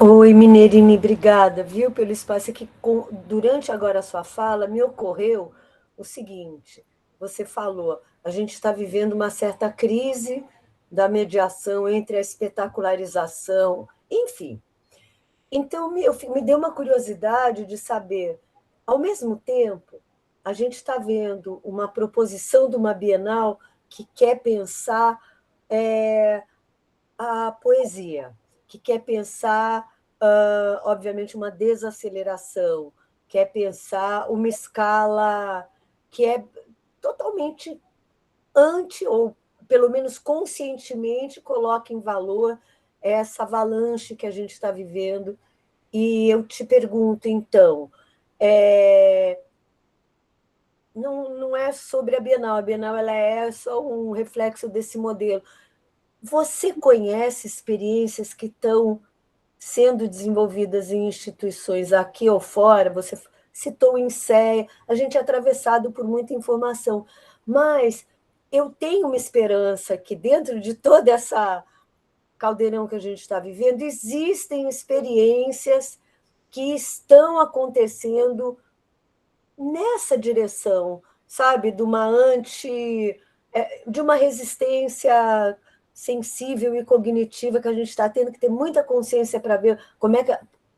Oi, Mineirine, obrigada, viu, pelo espaço aqui. Durante agora a sua fala, me ocorreu o seguinte: você falou, a gente está vivendo uma certa crise da mediação entre a espetacularização, enfim. Então, me deu uma curiosidade de saber, ao mesmo tempo, a gente está vendo uma proposição de uma Bienal que quer pensar é, a poesia, que quer pensar, obviamente, uma desaceleração, quer pensar uma escala que é totalmente anti, ou pelo menos conscientemente, coloca em valor essa avalanche que a gente está vivendo. E eu te pergunto, então, é, não é sobre a Bienal ela é só um reflexo desse modelo. Você conhece experiências que estão sendo desenvolvidas em instituições aqui ou fora? Você citou o INSEE, a gente é atravessado por muita informação, mas eu tenho uma esperança que dentro de toda essa caldeirão que a gente está vivendo, existem experiências que estão acontecendo nessa direção, sabe, de uma resistência sensível e cognitiva que a gente está tendo que ter muita consciência para ver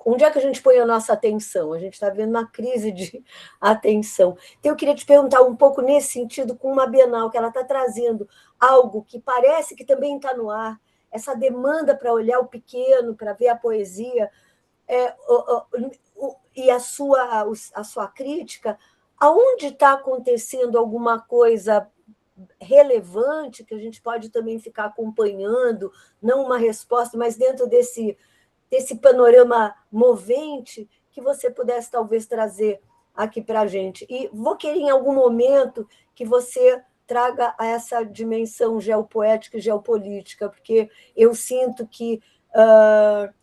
onde é que a gente põe a nossa atenção. A gente está vendo uma crise de atenção. Então, eu queria te perguntar um pouco nesse sentido, com uma Bienal, que ela está trazendo algo que parece que também está no ar, essa demanda para olhar o pequeno, para ver a poesia, é, e a sua crítica, aonde está acontecendo alguma coisa relevante que a gente pode também ficar acompanhando, não uma resposta, mas dentro desse panorama movente que você pudesse talvez trazer aqui para a gente. E vou querer em algum momento que você traga essa dimensão geopoética e geopolítica, porque eu sinto que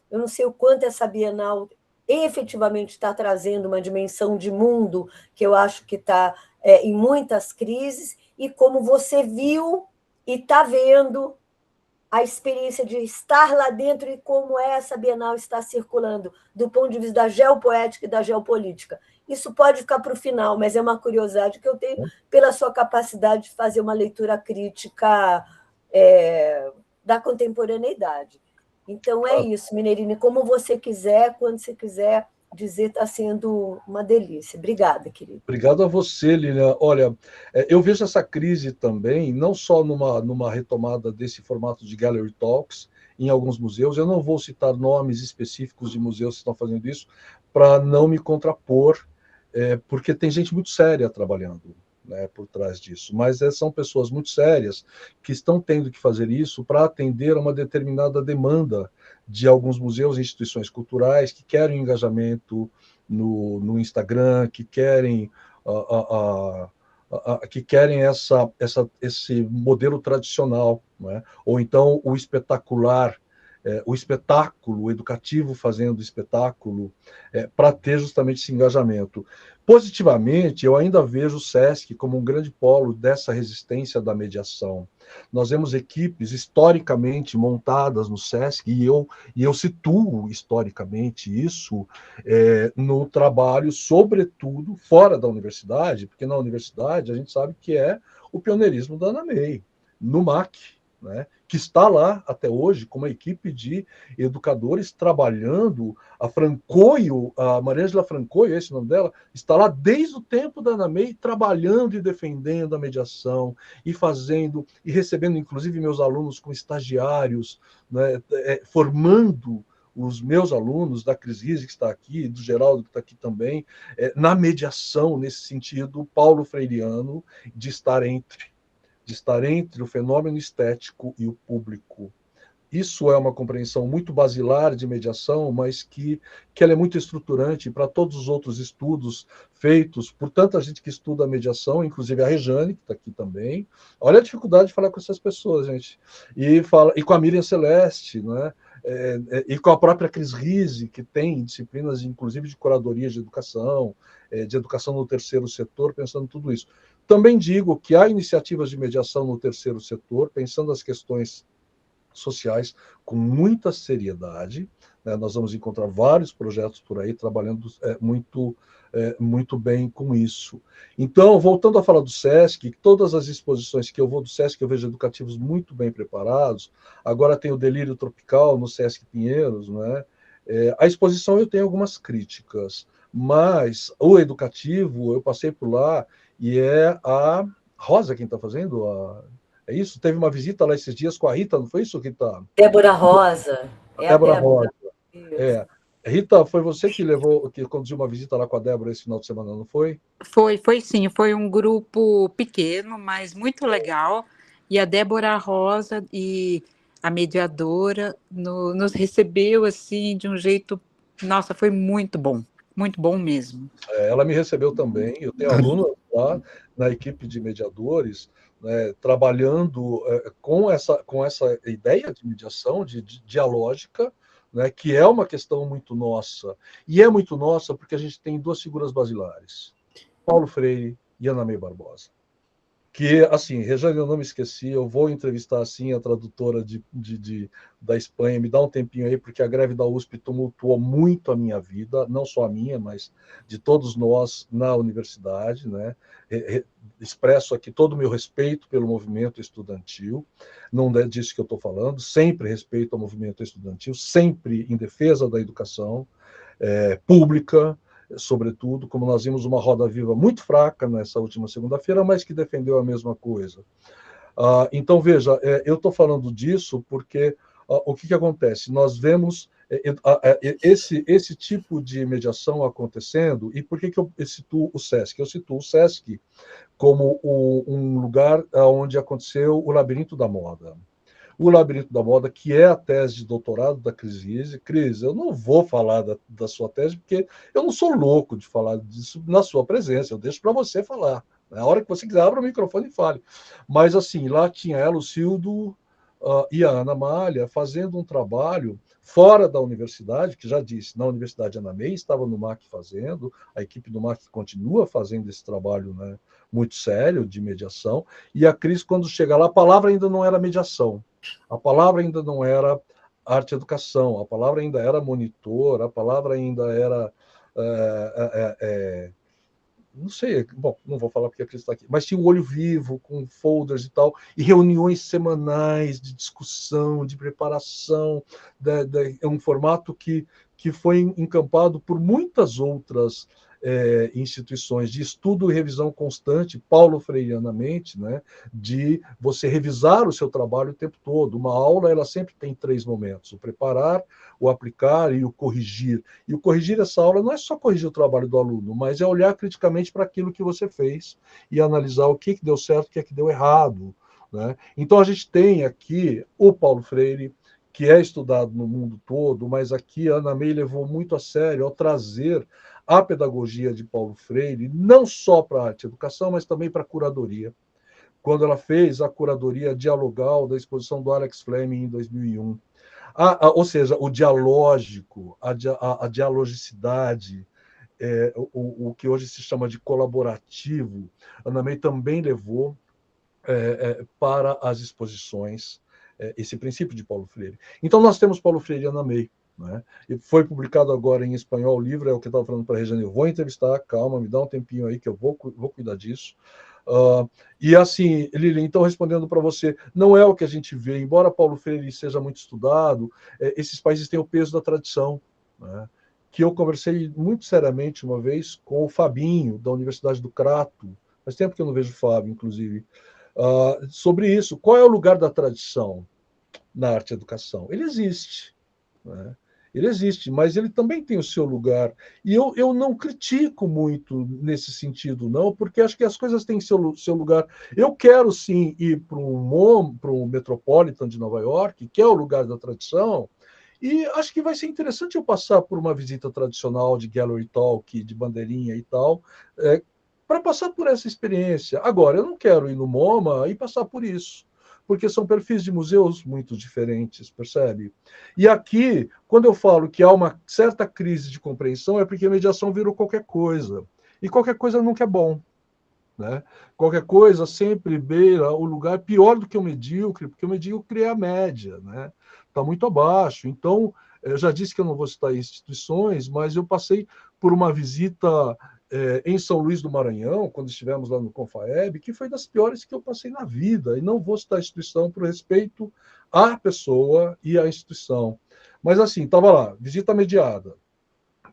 eu não sei o quanto essa Bienal efetivamente está trazendo uma dimensão de mundo que eu acho que está em muitas crises, e como você viu e está vendo a experiência de estar lá dentro e como essa Bienal está circulando do ponto de vista da geopoética e da geopolítica. Isso pode ficar para o final, mas é uma curiosidade que eu tenho pela sua capacidade de fazer uma leitura crítica da contemporaneidade. Então é isso, Mineirine, como você quiser, quando você quiser dizer, está sendo uma delícia. Obrigada, querido. Obrigado a você, Lilian. Olha, eu vejo essa crise também, não só numa retomada desse formato de Gallery Talks em alguns museus. Eu não vou citar nomes específicos de museus que estão fazendo isso, para não me contrapor, porque tem gente muito séria trabalhando, né, por trás disso. Mas são pessoas muito sérias que estão tendo que fazer isso para atender a uma determinada demanda de alguns museus e instituições culturais que querem engajamento no Instagram, que querem que querem esse modelo tradicional, né? Ou então o espetacular, o espetáculo o educativo fazendo espetáculo, para ter justamente esse engajamento. Positivamente, eu ainda vejo o SESC como um grande polo dessa resistência da mediação. Nós vemos equipes historicamente montadas no SESC, e eu situo historicamente isso no trabalho, sobretudo fora da universidade, porque na universidade a gente sabe que é o pioneirismo da Ana May, no MAC, né, que está lá até hoje com uma equipe de educadores trabalhando. A Francoio, a Mariângela Francoio, esse é o nome dela, está lá desde o tempo da Ana May, trabalhando e defendendo a mediação, e fazendo, e recebendo, inclusive, meus alunos como estagiários, né, formando os meus alunos, da Cris Rizzi, que está aqui, do Geraldo, que está aqui também, na mediação, nesse sentido, Paulo Freireano, de estar entre o fenômeno estético e o público. Isso é uma compreensão muito basilar de mediação, mas que ela é muito estruturante para todos os outros estudos feitos por tanta gente que estuda a mediação, inclusive a Rejane, que está aqui também. Olha a dificuldade de falar com essas pessoas, gente. E com a Miriam Celeste, né? E com a própria Cris Rizzi, que tem disciplinas, inclusive, de curadoria de educação no terceiro setor, pensando tudo isso. Também digo que há iniciativas de mediação no terceiro setor, pensando as questões sociais com muita seriedade, né? Nós vamos encontrar vários projetos por aí trabalhando muito bem com isso. Então, voltando a falar do SESC, todas as exposições que eu vou do SESC, eu vejo educativos muito bem preparados. Agora tem o Delírio Tropical no SESC Pinheiros, né? A exposição eu tenho algumas críticas, mas o educativo, eu passei por lá e é a Rosa quem está fazendo. É isso? Teve uma visita lá esses dias com a Rita, não foi isso, Rita? Débora Rosa, A é a Débora Débora. Rosa. É. Rita, foi você que conduziu uma visita lá com a Débora esse final de semana, não foi? Foi sim, foi um grupo pequeno, mas muito legal. E a Débora Rosa e a mediadora nos recebeu assim de um jeito, nossa, foi muito bom mesmo. Ela me recebeu também. Eu tenho alunos lá na equipe de mediadores, né, trabalhando com essa ideia de mediação, de dialógica, né, que é uma questão muito nossa. E é muito nossa porque a gente tem duas figuras basilares, Paulo Freire e Ana May Barbosa. Que, assim, Rejane, eu não me esqueci, eu vou entrevistar, assim, a tradutora da Espanha, me dá um tempinho aí, porque a greve da USP tumultuou muito a minha vida, não só a minha, mas de todos nós na universidade, né? Expresso aqui todo o meu respeito pelo movimento estudantil, não é disso que eu estou falando, sempre respeito ao movimento estudantil, sempre em defesa da educação pública, sobretudo, como nós vimos uma Roda Viva muito fraca nessa última segunda-feira, mas que defendeu a mesma coisa. Então, veja, eu estou falando disso porque o que acontece? Nós vemos esse tipo de mediação acontecendo, e por que eu cito o SESC? Eu cito o SESC como um lugar onde aconteceu o Labirinto da Moda. O Labirinto da Moda, que é a tese de doutorado da Cris. Cris, eu não vou falar da sua tese, porque eu não sou louco de falar disso na sua presença, eu deixo para você falar. Na hora que você quiser, abra o microfone e fale. Mas, assim, lá tinha ela, o Cildo e a Ana Malha fazendo um trabalho fora da universidade, que já disse, na Universidade Ana May, estava no MAC fazendo, a equipe do MAC continua fazendo esse trabalho, né, muito sério de mediação, e a Cris, quando chega lá, a palavra ainda não era mediação, a palavra ainda não era arte-educação, a palavra ainda era monitor, a palavra ainda era não sei, bom, não vou falar porque a Cris está aqui, mas tinha o Olho Vivo, com folders e tal, e reuniões semanais de discussão, de preparação, é um formato que foi encampado por muitas outras instituições de estudo e revisão constante, Paulo Freireanamente, né, de você revisar o seu trabalho o tempo todo. Uma aula, ela sempre tem três momentos: o preparar, o aplicar e o corrigir. E o corrigir essa aula não é só corrigir o trabalho do aluno, mas é olhar criticamente para aquilo que você fez e analisar o que deu certo e o que deu errado, né? Então, a gente tem aqui o Paulo Freire, que é estudado no mundo todo, mas aqui a Ana May levou muito a sério ao trazer a pedagogia de Paulo Freire, não só para a arte e educação, mas também para a curadoria. Quando ela fez a curadoria dialogal da exposição do Alex Fleming em 2001. Ou seja, o dialógico, a dialogicidade, o que hoje se chama de colaborativo, a Ana May também levou para as exposições esse princípio de Paulo Freire. Então, nós temos Paulo Freire e Ana May. Né? E foi publicado agora em espanhol o livro, é o que eu estava falando para a Regiane, eu vou entrevistar, calma, me dá um tempinho aí que eu vou cuidar disso. E assim, Lili, então respondendo para você, não é o que a gente vê, embora Paulo Freire seja muito estudado, esses países têm o peso da tradição, né? Que eu conversei muito seriamente uma vez com o Fabinho, da Universidade do Crato, faz tempo que eu não vejo o Fábio, inclusive, sobre isso. Qual é o lugar da tradição na arte e educação? Ele existe, né? Ele existe, mas ele também tem o seu lugar. E eu não critico muito nesse sentido, não, porque acho que as coisas têm seu lugar. Eu quero, sim, ir para um Metropolitan de Nova York, que é o lugar da tradição, e acho que vai ser interessante eu passar por uma visita tradicional de Gallery Talk, de bandeirinha e tal, para passar por essa experiência. Agora, eu não quero ir no MoMA e passar por isso, porque são perfis de museus muito diferentes, percebe? E aqui, quando eu falo que há uma certa crise de compreensão, é porque a mediação virou qualquer coisa. E qualquer coisa nunca é bom. Né? Qualquer coisa sempre beira o lugar pior do que o medíocre, porque o medíocre é a média, né? Está muito abaixo. Então, Eu já disse que eu não vou citar instituições, mas eu passei por uma visita em São Luís do Maranhão, quando estivemos lá no Confaeb, que foi das piores que eu passei na vida, e não vou citar a instituição por respeito à pessoa e à instituição. Mas assim, estava lá, visita mediada.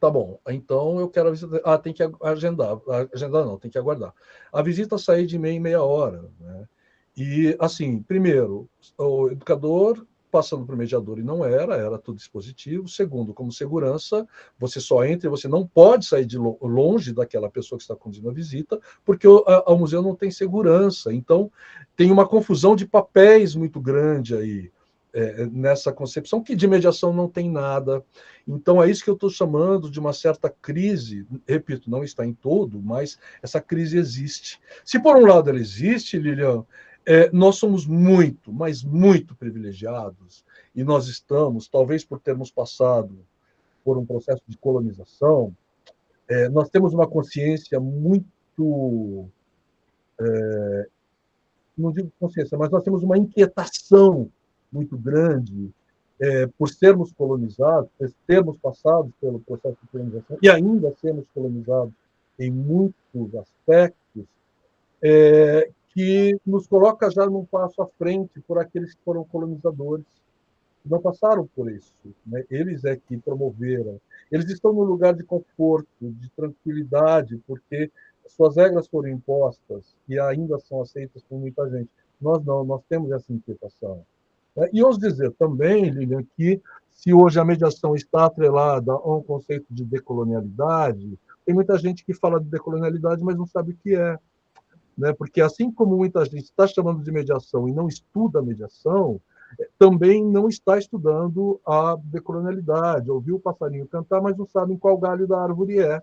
Tá bom, então eu quero a visita. Ah, tem que agendar. Agendar não, tem que aguardar. A visita sair de meia em meia hora, né? E, assim, primeiro, o educador passando para o mediador e não era tudo dispositivo. Segundo, como segurança, você só entra e você não pode sair de longe daquela pessoa que está conduzindo a visita, porque o museu não tem segurança. Então, tem uma confusão de papéis muito grande aí. Nessa concepção, que de mediação não tem nada. Então, é isso que eu estou chamando de uma certa crise. Repito, não está em todo, mas essa crise existe. Se por um lado ela existe, Lilian, nós somos muito, mas muito privilegiados, e nós estamos, talvez por termos passado por um processo de colonização, nós temos uma consciência muito, não digo consciência, mas nós temos uma inquietação muito grande por sermos colonizados, por termos passado pelo processo de colonização e ainda sermos colonizados em muitos aspectos, que nos coloca já num passo à frente por aqueles que foram colonizadores, que não passaram por isso, né? Eles é que promoveram. Eles estão num lugar de conforto, de tranquilidade, porque suas regras foram impostas e ainda são aceitas por muita gente. Nós não, nós temos essa inquietação. E ouso dizer também, Lilian, que se hoje a mediação está atrelada a um conceito de decolonialidade, tem muita gente que fala de decolonialidade, mas não sabe o que é. Né? Porque assim como muita gente está chamando de mediação e não estuda a mediação, também não está estudando a decolonialidade. Ouviu o passarinho cantar, mas não sabe em qual galho da árvore é.